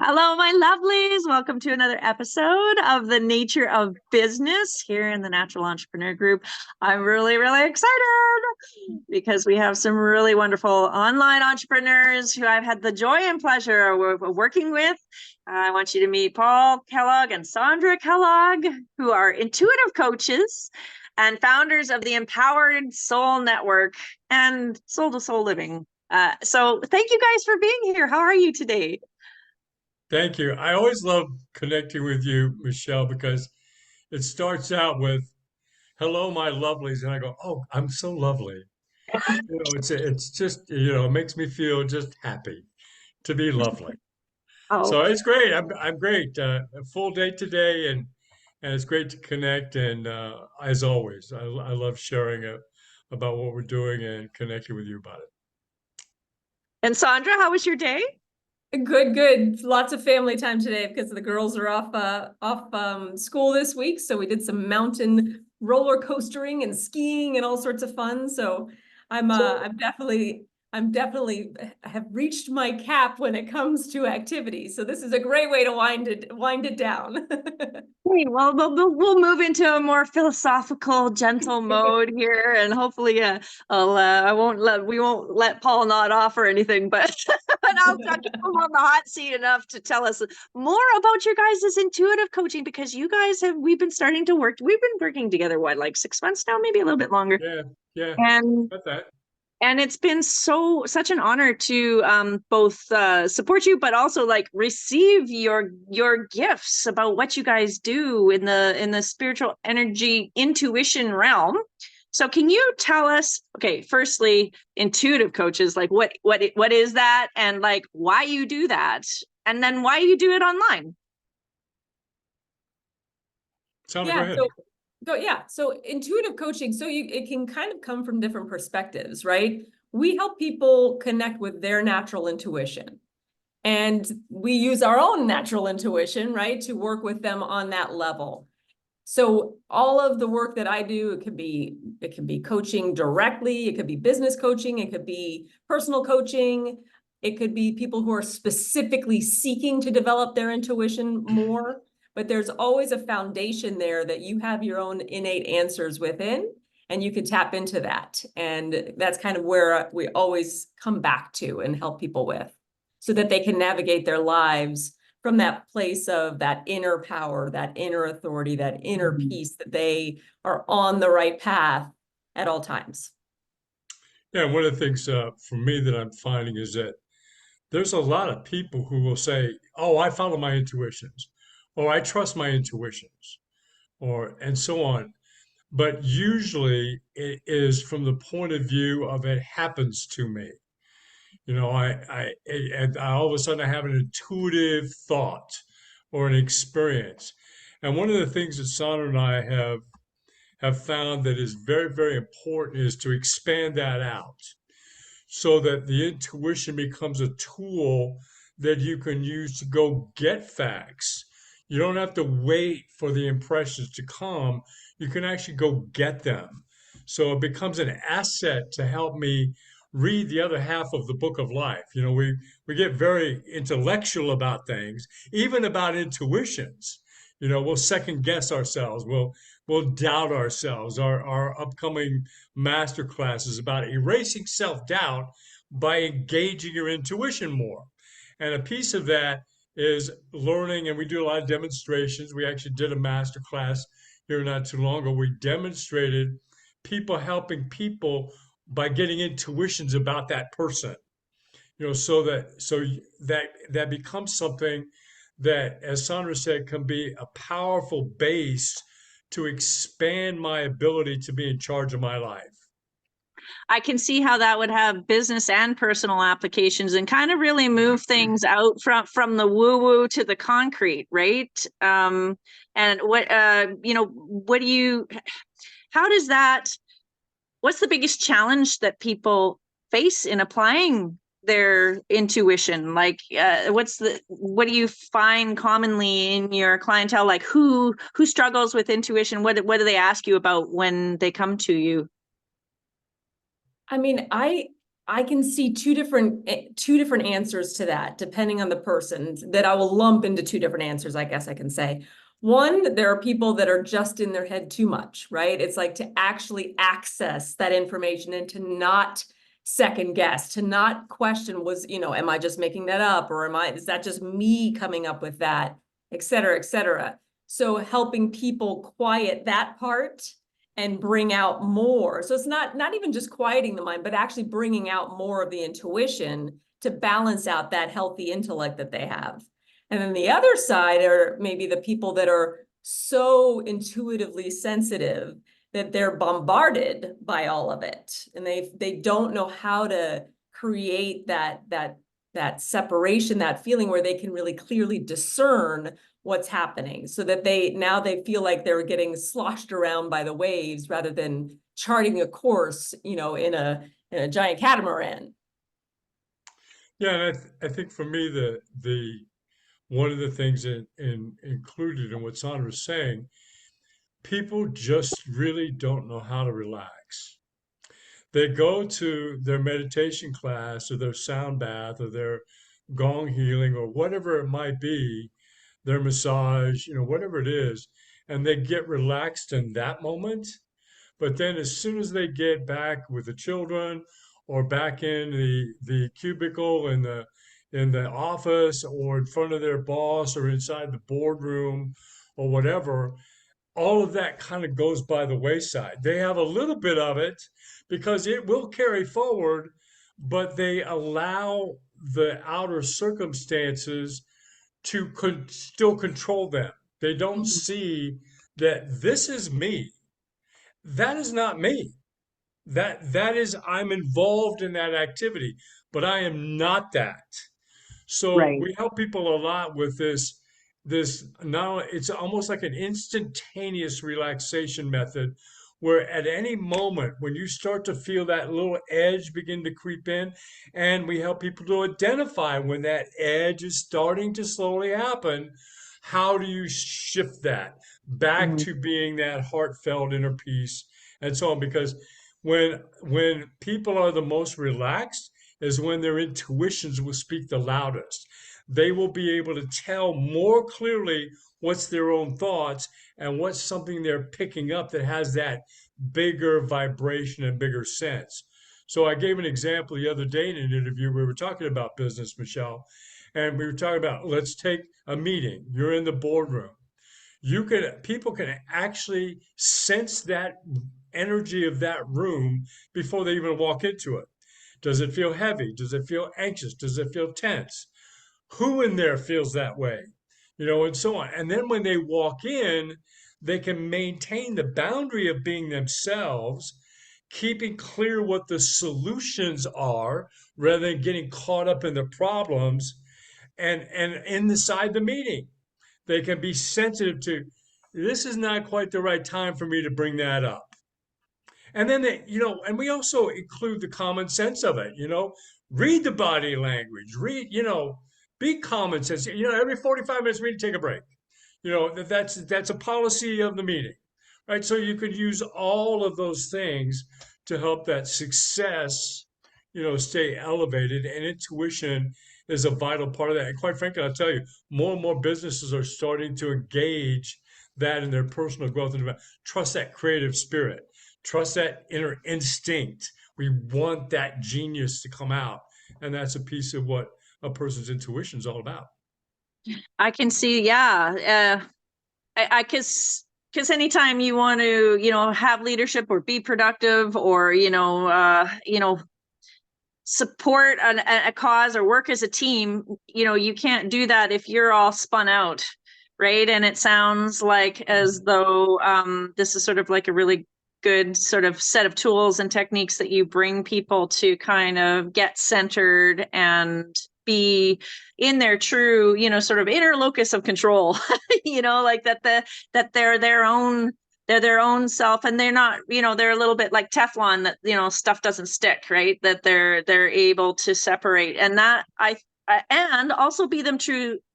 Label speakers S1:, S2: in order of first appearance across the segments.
S1: Hello, my lovelies. Welcome to another episode of The Nature of Business here in the Natural Entrepreneur Group. I'm really, really excited because we have some really wonderful online entrepreneurs who I've had the joy and pleasure of working with. I want you to meet Paul Kellogg and Sondra Kellogg, who are intuitive coaches and founders of the Empowered Soul Network and Soul to Soul Living. So thank you guys for being here. How are you today?
S2: Thank you. I always love connecting with you, Michelle, because it starts out with "Hello, my lovelies," and I go, "Oh, I'm so lovely." It's just it makes me feel just happy to be lovely.
S1: Oh,
S2: So it's great. I'm great. A full day today, and it's great to connect. And as always, I love sharing about what we're doing and connecting with you about it.
S1: and Sondra, how was your day?
S3: Good, good. Lots of family time today because the girls are off school this week. So we did some mountain roller coastering and skiing and all sorts of fun. So I'm definitely have reached my cap when it comes to activities. So this is a great way to wind it down.
S1: Hey, well, we'll move into a more philosophical, gentle mode here, and hopefully, we won't let Paul nod off or anything, but I'll keep him on the hot seat enough to tell us more about your guys' intuitive coaching because we've been working together, what, like 6 months now, maybe a little bit longer,
S2: Yeah, yeah,
S1: and
S2: got that.
S1: it's been such an honor to both support you, but also like receive your gifts about what you guys do in the spiritual energy intuition realm. So can you tell us, okay, firstly, intuitive coaches, like what is that, and like why you do that, and then why you do it online?
S2: Sandra, go
S3: Yeah,
S2: ahead.
S3: so intuitive coaching, it can kind of come from different perspectives, right? We help people connect with their natural intuition. And we use our own natural intuition, right, to work with them on that level. So all of the work that I do, it can be coaching directly, it could be business coaching, it could be personal coaching, it could be people who are specifically seeking to develop their intuition more. But there's always a foundation there that you have your own innate answers within, and you can tap into that. And that's kind of where we always come back to and help people with, so that they can navigate their lives from that place of that inner power, that inner authority, that inner peace, that they are on the right path at all times.
S2: Yeah, one of the things for me that I'm finding is that there's a lot of people who will say, "Oh, I follow my intuitions," or "I trust my intuitions," or and so on. But usually it is from the point of view of it happens to me. And all of a sudden I have an intuitive thought or an experience. And one of the things that Sana and I have found that is very, very important is to expand that out so that the intuition becomes a tool that you can use to go get facts. You don't have to wait for the impressions to come. You can actually go get them. So it becomes an asset to help me read the other half of the book of life. We get very intellectual about things, even about intuitions. We'll second guess ourselves. We'll doubt ourselves. Our upcoming master class is about erasing self-doubt by engaging your intuition more. And a piece of that is learning, and we do a lot of demonstrations. We actually did a master class here not too long ago. We demonstrated people helping people by getting intuitions about that person. So that becomes something that, as Sandra said, can be a powerful base to expand my ability to be in charge of my life.
S1: I can see how that would have business and personal applications and kind of really move things out from the woo woo to the concrete, right? And what do you, how does that, what's the biggest challenge that people face in applying their intuition? Like, what do you find commonly in your clientele? Like who struggles with intuition? What do they ask you about when they come to you?
S3: I mean, I can see two different answers to that, depending on the person, that I will lump into two different answers, I guess I can say. One, there are people that are just in their head too much, right? It's like to actually access that information and to not second guess, to not question, am I just making that up? Or is that just me coming up with that, et cetera, et cetera. So helping people quiet that part and bring out more. So it's not even just quieting the mind, but actually bringing out more of the intuition to balance out that healthy intellect that they have. And then the other side are maybe the people that are so intuitively sensitive that they're bombarded by all of it. And they don't know how to create that separation, that feeling where they can really clearly discern what's happening, so that they feel like they're getting sloshed around by the waves rather than charting a course, in a giant catamaran.
S2: Yeah, and I think for me the one of the things included in what Sandra was saying, people just really don't know how to relax. They go to their meditation class or their sound bath or their gong healing or whatever it might be, their massage, whatever it is, and they get relaxed in that moment. But then as soon as they get back with the children or back in the cubicle in the office or in front of their boss or inside the boardroom or whatever, all of that kind of goes by the wayside. They have a little bit of it because it will carry forward, but they allow the outer circumstances to still control them. They don't see that this is me. That is not me. That is, I'm involved in that activity, but I am not that. So
S1: Right.
S2: we help people a lot with this now it's almost like an instantaneous relaxation method where at any moment when you start to feel that little edge begin to creep in, and we help people to identify when that edge is starting to slowly happen, how do you shift that back
S1: Mhm.
S2: to being that heartfelt inner peace and so on, because when people are the most relaxed is when their intuitions will speak the loudest. They will be able to tell more clearly what's their own thoughts and what's something they're picking up that has that bigger vibration and bigger sense. So I gave an example the other day in an interview. We were talking about business, Michelle, and we were talking about, let's take a meeting. You're in the boardroom. People can actually sense that energy of that room before they even walk into it. Does it feel heavy? Does it feel anxious? Does it feel tense? Who in there feels that way? And so on. And then when they walk in, they can maintain the boundary of being themselves, keeping clear what the solutions are rather than getting caught up in the problems, and inside the meeting. They can be sensitive to, this is not quite the right time for me to bring that up. And then and we also include the common sense of it, read the body language, be common sense. Every 45 minutes we need to take a break. That's a policy of the meeting, right? So you could use all of those things to help that success, stay elevated. And intuition is a vital part of that. And quite frankly, I'll tell you, more and more businesses are starting to engage that in their personal growth and development. Trust that creative spirit. Trust that inner instinct. We want that genius to come out. And that's a piece of what a person's intuition is all about.
S1: I can see, yeah. I because anytime you want to, have leadership or be productive or, support a cause or work as a team, you can't do that if you're all spun out, right? And it sounds like as though this is sort of like a really good sort of set of tools and techniques that you bring people to kind of get centered and be in their true, sort of inner locus of control, like that they're their own self, and they're not, they're a little bit like Teflon, that, stuff doesn't stick, right? That they're able to separate, and that and also be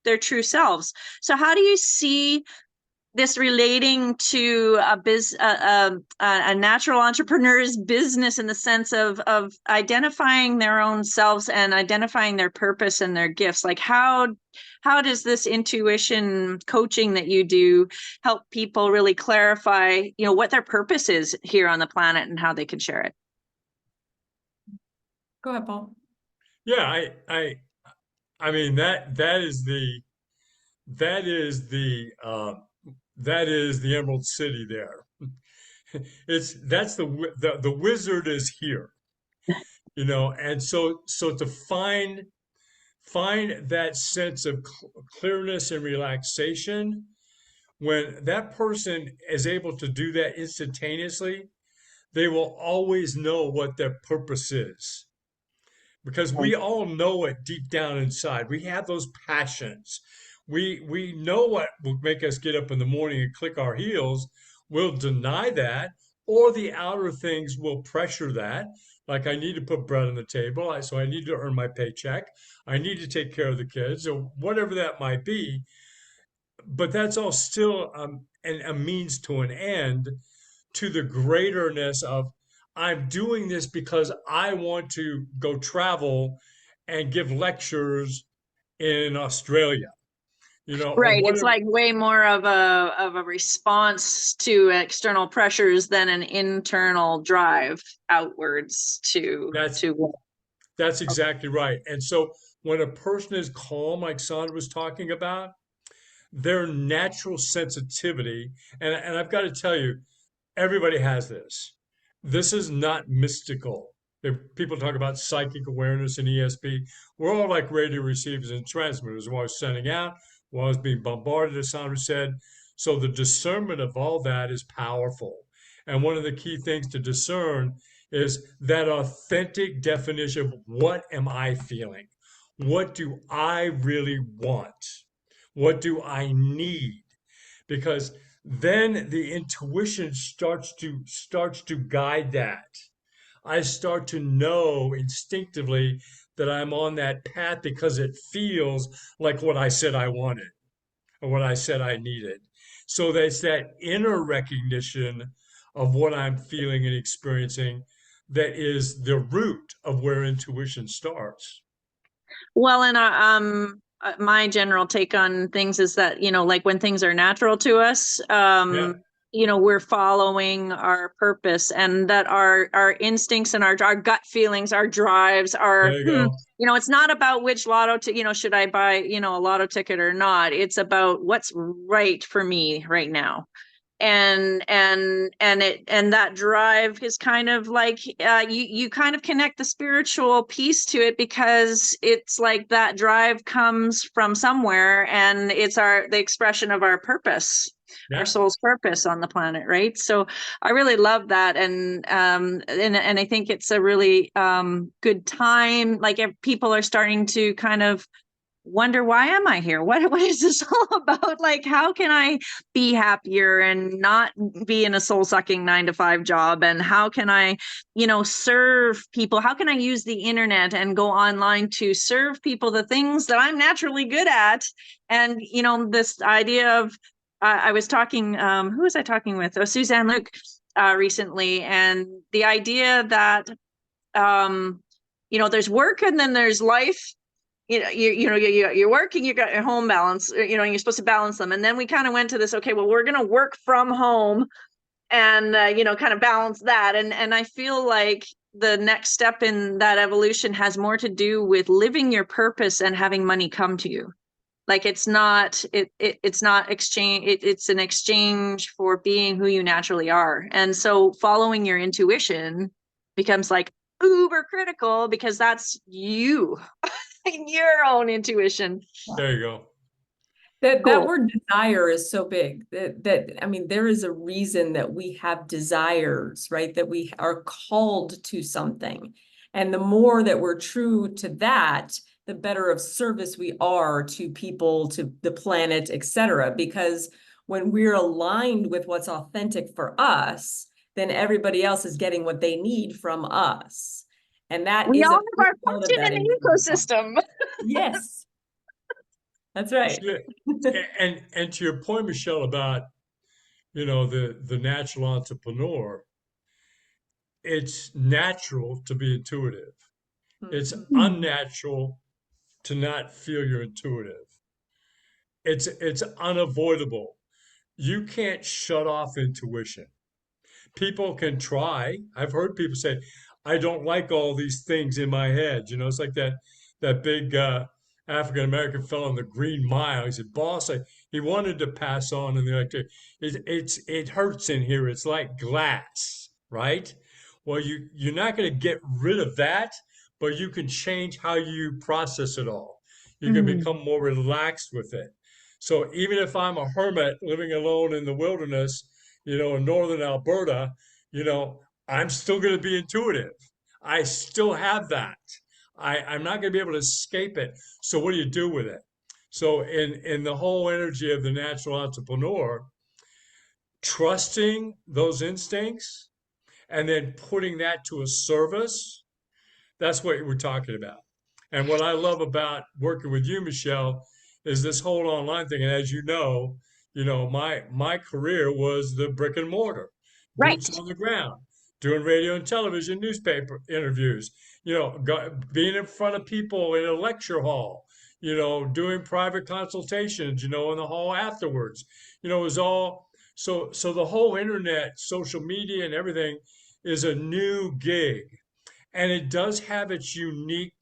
S1: their true selves. So how do you see this relating to a natural entrepreneur's business in the sense of identifying their own selves and identifying their purpose and their gifts. Like how does this intuition coaching that you do help people really clarify, what their purpose is here on the planet and how they can share it?
S3: Go ahead, Paul.
S2: Yeah, I mean that is the that is the Emerald City there. That's the wizard is here, and so to find that sense of clearness and relaxation when that person is able to do that instantaneously, they will always know what their purpose is because we all know it deep down inside. We have those passions. We know what will make us get up in the morning and click our heels. We'll deny that, or the outer things will pressure that. Like I need to put bread on the table, so I need to earn my paycheck. I need to take care of the kids, or whatever that might be. But that's all still a means to an end to the greaterness of I'm doing this because I want to go travel and give lectures in Australia, or
S1: Right. It's
S2: whatever.
S1: like way more of a response to external pressures than an internal drive outwards
S2: That's
S1: to
S2: that's exactly right. And so when a person is calm, like Sondra was talking about, their natural sensitivity, and I've got to tell you, everybody has this. This is not mystical. If people talk about psychic awareness and ESP, we're all like radio receivers and transmitters. We're always sending out, we're always being bombarded, as Sandra said. So the discernment of all that is powerful. And one of the key things to discern is that authentic definition of what am I feeling? What do I really want? What do I need? Because then the intuition starts to guide that. I start to know instinctively that I'm on that path because it feels like what I said I wanted or what I said I needed. So that's that inner recognition of what I'm feeling and experiencing that is the root of where intuition starts.
S1: Well, and my general take on things is that, like when things are natural to us,
S2: Yeah,
S1: we're following our purpose, and that our instincts and our gut feelings, our drives
S2: there
S1: are,
S2: you go.
S1: it's not about which should I buy, a lotto ticket or not. It's about what's right for me right now. And that drive is kind of like you kind of connect the spiritual piece to it, because it's like that drive comes from somewhere, and it's the expression of our purpose, our
S2: Yeah.
S1: soul's purpose on the planet, right? So I really love that. And I think it's a really good time, like if people are starting to kind of wonder, why am I here? What is this all about? Like, how can I be happier and not be in a soul-sucking 9-to-5 job? And how can I, serve people? How can I use the internet and go online to serve people the things that I'm naturally good at? And, this idea of I was talking, who was I talking with? Oh, Suzanne Luke recently. And the idea that there's work and then there's life. You're working, you got your home balance, you're supposed to balance them. And then we kind of went to this, okay, well, we're going to work from home and, kind of balance that. And I feel like the next step in that evolution has more to do with living your purpose and having money come to you. Like it's not exchange. It's an exchange for being who you naturally are. And so following your intuition becomes like uber critical, because that's you. Your own intuition.
S2: There you go.
S3: That word desire is so big that I mean, there is a reason that we have desires, right? That we are called to something. And the more that we're true to that, the better of service we are to people, to the planet, etc. Because when we're aligned with what's authentic for us, then everybody else is getting what they need from us. And that
S1: We
S3: is
S1: all
S3: a
S1: have our
S3: part of
S1: function
S3: that
S1: in the ecosystem.
S3: Yes, that's right.
S2: And to your point, Michelle, about the natural entrepreneur, it's natural to be intuitive. It's
S3: Mhm.
S2: unnatural to not feel you're intuitive. It's unavoidable. You can't shut off intuition. People can try. I've heard people say, I don't like all these things in my head. It's like that big African American fellow in the Green Mile. He said, boss, he wanted to pass on in the electric. It hurts in here. It's like glass, right? Well, you're not going to get rid of that, but you can change how you process it all. You can
S1: Mhm.
S2: become more relaxed with it. So even if I'm a hermit living alone in the wilderness, in northern Alberta, I'm still going to be intuitive. I still have that. I'm not going to be able to escape it. So what do you do with it? So in the whole energy of the natural entrepreneur, trusting those instincts and then putting that to a service, that's what we're talking about. And what I love about working with you, Michelle, is this whole online thing. And as my career was the brick and mortar, boots
S1: Right.
S2: on the ground, doing radio and television, newspaper interviews, being in front of people in a lecture hall, doing private consultations, in the hall afterwards. It was all so the whole internet, social media and everything is a new gig, and it does have its unique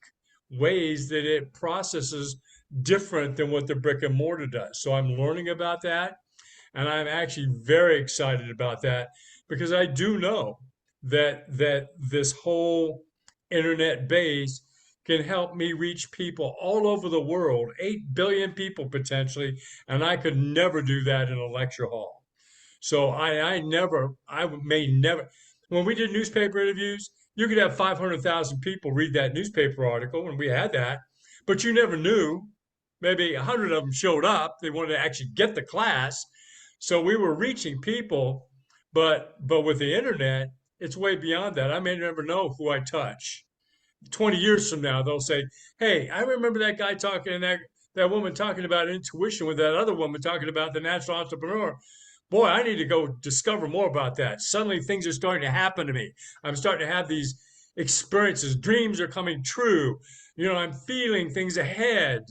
S2: ways that it processes different than what the brick and mortar does. So I'm learning about that, and I'm actually very excited about that because I do know that this whole internet base can help me reach people all over the world, 8 billion people potentially, and I could never do that in a lecture hall. So I may never, when we did newspaper interviews, you could have 500,000 people read that newspaper article, and we had that, but you never knew. Maybe 100 of them showed up. They wanted to actually get the class. So we were reaching people, but with the internet, it's way beyond that. I may never know who I touch. 20 years from now, they'll say, hey, I remember that guy talking and that woman talking about intuition with that other woman talking about the natural entrepreneur. Boy, I need to go discover more about that. Suddenly things are starting to happen to me. I'm starting to have these experiences. Dreams are coming true. I'm feeling things ahead.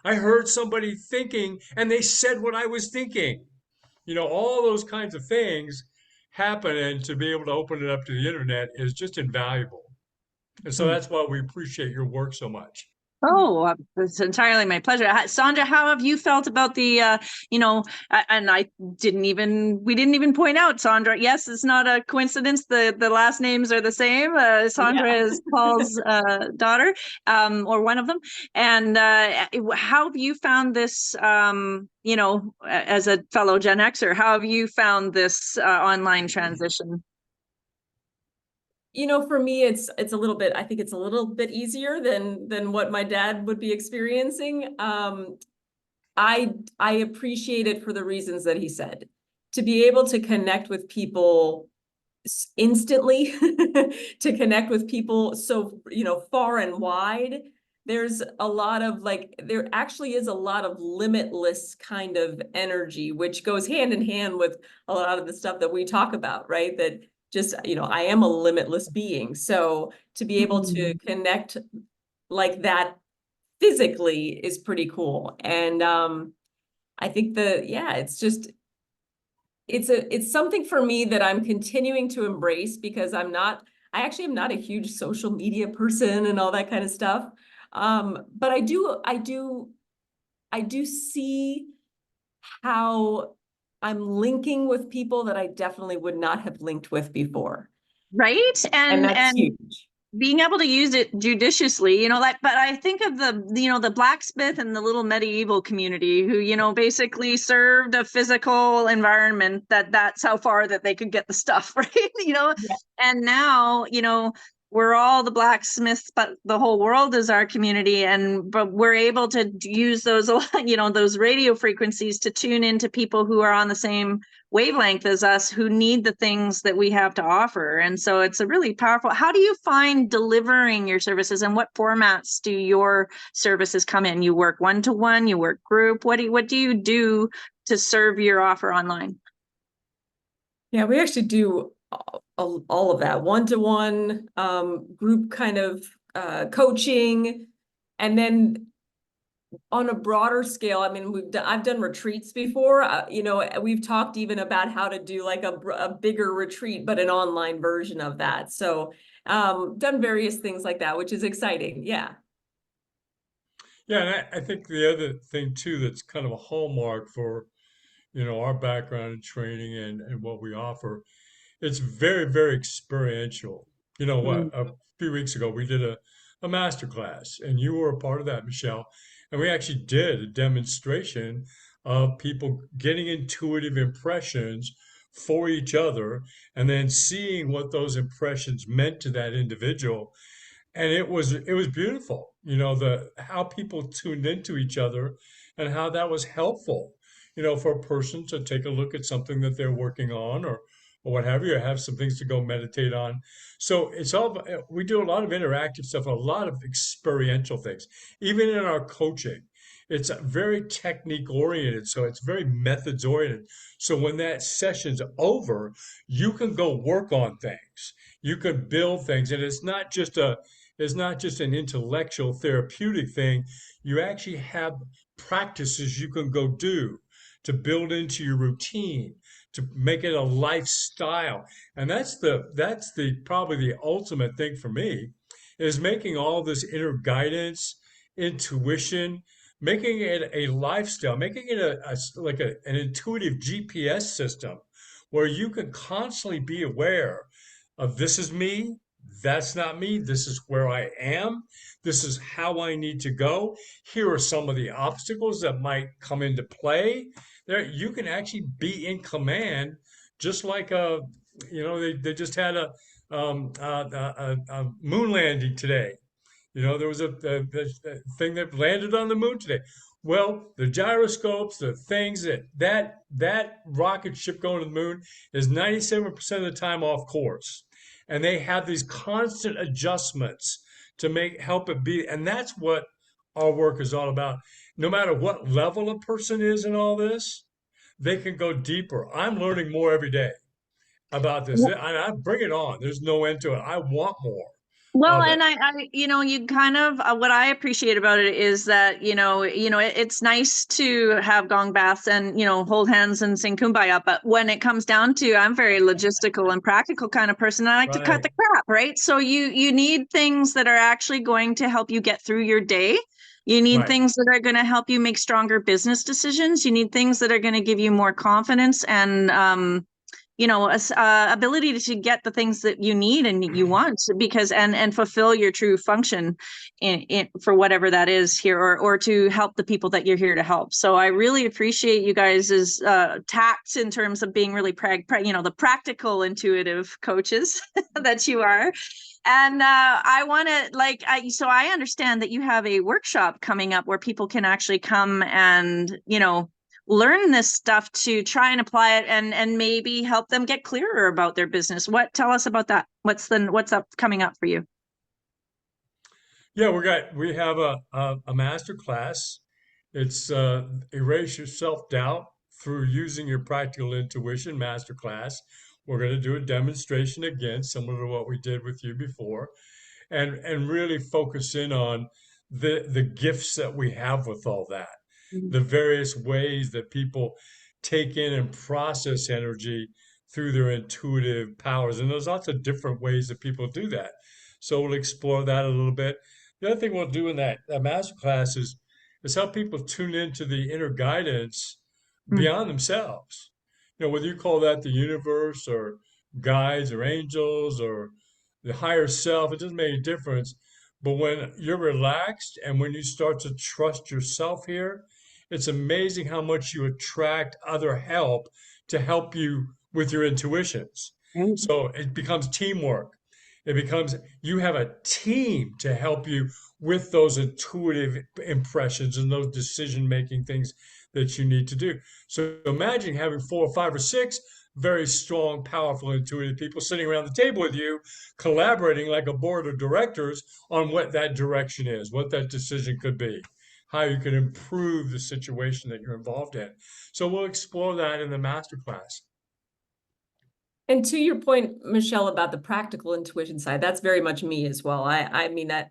S2: I heard somebody thinking and they said what I was thinking. All those kinds of things happen. And to be able to open it up to the internet is just invaluable. And so that's why we appreciate your work so much.
S1: Oh, it's entirely my pleasure. Sondra, how have you felt about and we didn't even point out, Sondra. Yes, it's not a coincidence. The last names are the same. Sondra
S3: Yeah.
S1: is Paul's daughter, or one of them. And how have you found this, as a fellow Gen Xer, how have you found this online transition?
S3: For me, it's a little bit, I think it's a little bit easier than what my dad would be experiencing. I appreciate it for the reasons that he said. To be able to connect with people instantly, to connect with people so, far and wide, there's a lot of there actually is a lot of limitless kind of energy, which goes hand in hand with a lot of the stuff that we talk about, right? That just, I am a limitless being. So to be able to connect like that physically is pretty cool. And I think it's something for me that I'm continuing to embrace because I actually am not a huge social media person and all that kind of stuff. But I do see how I'm linking with people that I definitely would not have linked with before.
S1: Right.
S3: And
S1: And
S3: that's huge.
S1: being able to use it judiciously, but I think of the blacksmith and the little medieval community who, basically served a physical environment that's how far that they could get the stuff, right?
S3: Yeah.
S1: And now, we're all the blacksmiths, but the whole world is our community. But we're able to use those, those radio frequencies to tune into people who are on the same wavelength as us, who need the things that we have to offer. And so it's a really powerful. How do you find delivering your services, and what formats do your services come in? You work one-to-one, you work group. What do you do to serve your offer online?
S3: Yeah, we actually do all of that, one-to-one, group kind of coaching. And then on a broader scale, I mean, I've done retreats before. You know, we've talked even about how to do like a bigger retreat, but an online version of that. So done various things like that, which is exciting. Yeah.
S2: Yeah, and I think the other thing too that's kind of a hallmark for, our background and training and what we offer, it's very, very experiential. You know what?
S1: Mm.
S2: A few weeks ago, we did a master class, and you were a part of that, Michelle. And we actually did a demonstration of people getting intuitive impressions for each other and then seeing what those impressions meant to that individual. And it was beautiful, the how people tuned into each other and how that was helpful, for a person to take a look at something that they're working on, or what have you, or have some things to go meditate on. So it's all, we do a lot of interactive stuff, a lot of experiential things, even in our coaching. It's very technique oriented, so it's very methods oriented. So when that session's over, you can go work on things. You can build things, and it's not just an intellectual therapeutic thing. You actually have practices you can go do to build into your routine, to make it a lifestyle. And that's the probably the ultimate thing for me, is making all this inner guidance, intuition, making it a lifestyle, making it an intuitive GPS system where you can constantly be aware of, this is me, that's not me, this is where I am, this is how I need to go. Here are some of the obstacles that might come into play. There, you can actually be in command, just like they just had a moon landing today. There was a thing that landed on the moon today. Well, the gyroscopes, the things that rocket ship going to the moon is 97% of the time off course, and they have these constant adjustments to help it be. And that's what our work is all about. No matter what level a person is in all this, they can go deeper. I'm learning more every day about this. I bring it on. There's no end to it. I want more
S1: Well,
S2: of it.
S1: and you kind of, what I appreciate about it is that, it's nice to have gong baths and, hold hands and sing kumbaya. But when it comes down to, I'm very logistical and practical kind of person. I like to cut
S2: Right,
S1: the crap, right? So you need things that are actually going to help you get through your day. You need
S2: right.
S1: things that are going to help you make stronger business decisions. You need things that are going to give you more confidence and, ability to get the things that you need and you want, because and fulfill your true function in for whatever that is here, or to help the people that you're here to help. So I really appreciate you guys' tact in terms of being really the practical intuitive coaches that you are. And I want to so I understand that you have a workshop coming up where people can actually come and learn this stuff to try and apply it, and maybe help them get clearer about their business. Tell us about that. What's up coming up for you?
S2: Yeah, we have a master class. It's erase your self-doubt through using your practical intuition master class. We're going to do a demonstration again, similar to what we did with you before, and really focus in on the gifts that we have with all that, the various ways that people take in and process energy through their intuitive powers. And there's lots of different ways that people do that. So we'll explore that a little bit. The other thing we'll do in that master class is help people tune into the inner guidance
S1: Mm.
S2: beyond themselves. Whether you call that the universe or guides or angels or the higher self, it doesn't make a difference. But when you're relaxed and when you start to trust yourself here, it's amazing how much you attract other help to help you with your intuitions.
S1: Right.
S2: So it becomes teamwork. It becomes, you have a team to help you with those intuitive impressions and those decision making things that you need to do. So imagine having 4 or 5 or 6 very strong, powerful, intuitive people sitting around the table with you, collaborating like a board of directors on what that direction is, what that decision could be, how you can improve the situation that you're involved in. So we'll explore that in the masterclass.
S3: And to your point, Michelle, about the practical intuition side, that's very much me as well. I mean that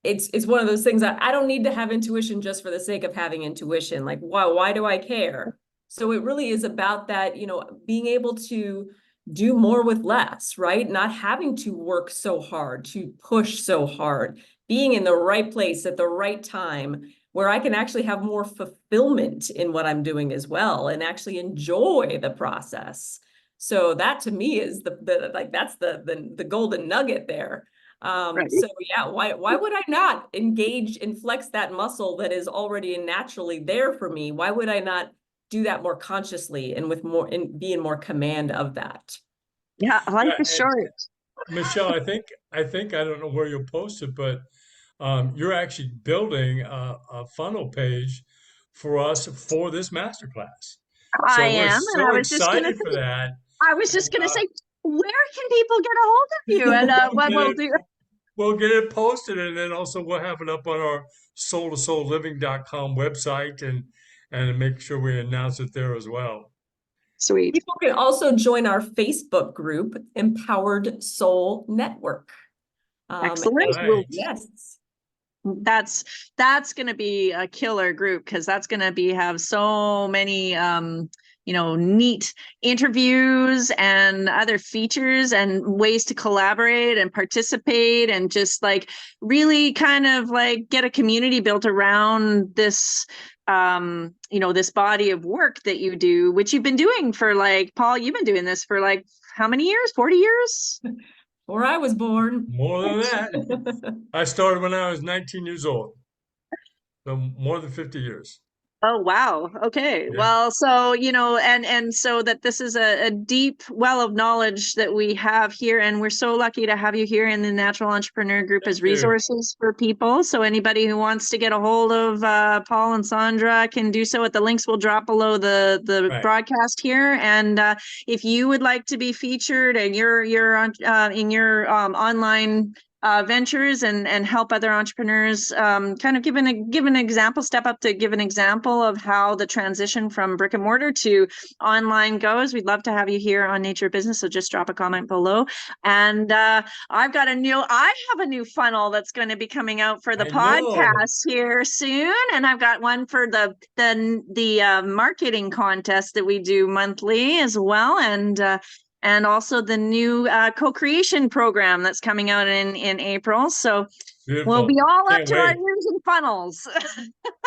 S3: it's one of those things that I don't need to have intuition just for the sake of having intuition. Like, why do I care? So it really is about that, being able to do more with less, right? Not having to work so hard, to push so hard, being in the right place at the right time, where I can actually have more fulfillment in what I'm doing as well, and actually enjoy the process. So that to me is that's the golden nugget there.
S1: Right.
S3: So yeah, why would I not engage and flex that muscle that is already naturally there for me? Why would I not do that more consciously and be in more command of that?
S1: Yeah, life
S2: Yeah,
S1: is
S2: and
S1: short.
S2: Michelle, I think I don't know where you'll post it, but you're actually building a funnel page for us for this masterclass.
S1: I
S2: So we're
S1: am, and
S2: so excited for that.
S1: I was
S2: And
S1: just gonna say, where can people get a hold of you? And
S2: we'll
S1: what
S2: get
S1: we'll
S2: it,
S1: do.
S2: we'll get it posted, and then also we'll have it up on our soul2soulliving.com website, and make sure we announce it there as well.
S1: Sweet.
S3: People can also join our Facebook group, Empowered Soul Network.
S1: Excellent.
S2: Right.
S3: Yes.
S1: That's going to be a killer group, because that's going to have so many neat interviews and other features and ways to collaborate and participate, and just like really kind of like get a community built around this this body of work that you do, which you've been doing for, like, Paul, you've been doing this for like how many years? 40 years?
S3: Where I was born.
S2: More than that. I started when I was 19 years old. So more than 50 years.
S1: Oh, wow. Okay.
S2: Yeah.
S1: Well, so, and so that this is a deep well of knowledge that we have here. And we're so lucky to have you here in the Natural Entrepreneur Group as
S2: Thank you.
S1: resources for people. So anybody who wants to get a hold of Paul and Sondra can do so at the links we'll drop below the
S2: Right.
S1: broadcast here. And if you would like to be featured and you're on in your online ventures and help other entrepreneurs kind of give an example, step up to give an example of how the transition from brick and mortar to online goes. We'd love to have you here on Nature Business, so just drop a comment below. And I have a new funnel that's going to be coming out for the podcast here soon, and I've got one for the marketing contest that we do monthly as well, and also the new co-creation program that's coming out in April. So
S2: Beautiful.
S1: we'll be all
S2: Can't
S1: up to
S2: wait.
S1: our ears in funnels.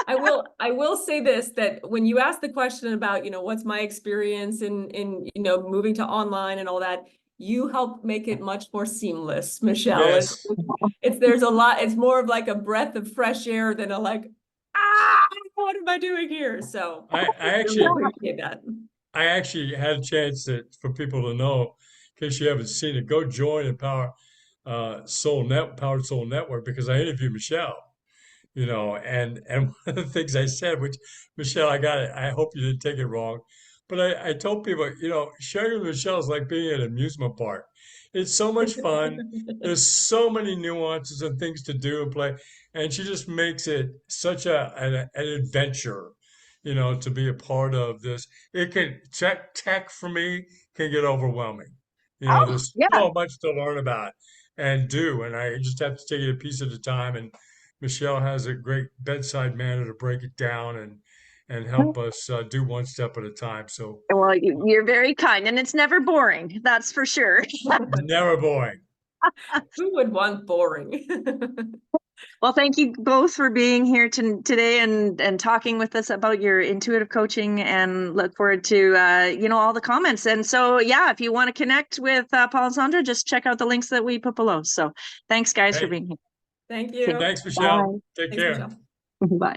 S3: I will say this, that when you ask the question about, what's my experience in moving to online and all that, you help make it much more seamless, Michelle.
S2: Yes.
S3: It's more of like a breath of fresh air than what am I doing here? So
S2: I
S3: really appreciate that.
S2: actually had a chance for people to know, in case you haven't seen it, go join Empowered Soul Network, because I interviewed Michelle, and one of the things I said, which, Michelle, I hope you didn't take it wrong, but I told people, sharing with Michelle is like being at an amusement park. It's so much fun. There's so many nuances and things to do and play, and she just makes it such an adventure, to be a part of this. It can tech for me can get overwhelming. There's so much to learn about and do, and I just have to take it a piece at a time. And Michelle has a great bedside manner to break it down and help us do one step at a time. So,
S1: well, you're very kind, and it's never boring. That's for sure.
S2: never boring.
S3: Who would want boring?
S1: Well, thank you both for being here today and talking with us about your intuitive coaching, and look forward to all the comments. And so, yeah, if you want to connect with Paul and Sondra, just check out the links that we put below. So thanks, guys, for being here.
S3: Thank you.
S2: Thanks, Michelle.
S1: Bye.
S2: Take care.
S3: Michelle.
S1: Bye.